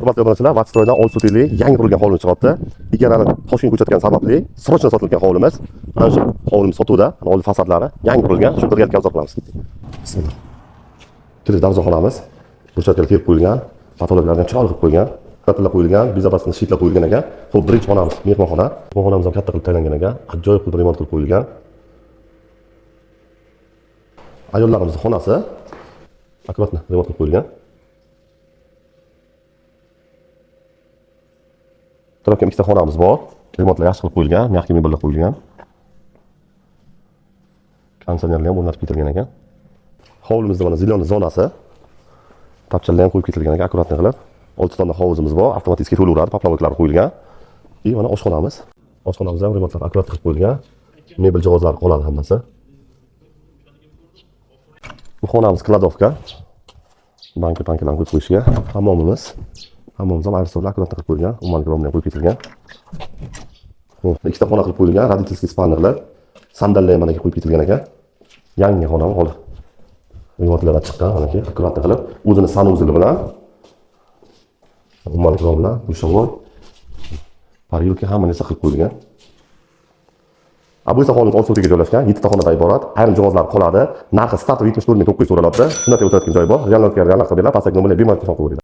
Hurmatli obunachilar, Vatstroydan Olsutelik yangi qurilgan hovlimiz chiqyapti. Igarani Toshkent ko'rsatgani sababli srochno sotilayotgan hovlimiz. Mana shu hovlimiz sotuvda, old fasadlari yangi qurilgan. Shu birgalikda obzor qilamiz. Bismillah. Kirish darvozaxonamiz burchaklar terib qo'yilgan, patologlardan chiroyli qilib qo'ygan, katalab qo'yilgan, bezabasini shitlab qo'yilgan ekan. Xo'p, birinchi xonamiz mehmonxona. Mehmonxonamiz ham katta qilib tayyorlangan ekan. Ajoyib qilib remont qilib qo'yilgan. Ayollarimiz xonasi akkuratni remont qilib qo'yilgan. Tarafga ikkita xonamiz bor. Remontlar yaxshi qilib qo'yilgan, mexki mebellar qo'yilgan. Konditsionerlar ham o'rnatib ketilgan ekan. Hovlimizda mana zilon zonasi. Tapchalar ham qo'yib ketilgan ekan, akkuratni qilib. 6 tonna hovuzimiz bor, avtomatik to'laveradi, poplavoklar qo'yilgan. И mana oshxonamiz. Oshxonamiz ham remontlar akkurat qilib qo'yilgan. Mebel jihozlari qoladi hammasi. Bu xonamiz kladovka. Banka-bankalarni qo'yib qo'yishga. Hammomimiz. Hammamiz ham ayrı akkurat qilib qo'yilgan, umuman gromlar qo'yib ketilgan. Xo'p, ikkita xona qilib qo'yilgan, rodительskiy spanerlar, sandallar mana qo'yib ketilgan ekan. Yangi xona hol. Remontlardan chiqqan, mana ki akkurat qilib, o'zini sanuzili bilan umuman gromlar, dushovor, parilka hamma narsa qilib qo'yilgan. Bu esa hovlimiz Olsutelikka joylashgan, 7 ta xonadan iborat. Ayrim jihozlar qoladi. Narxi startov 74 ming 900 so'raladi. Shunday o'tayotgan joy bor. Reallikka pastdagi nomerlarga bemalol telefon qilib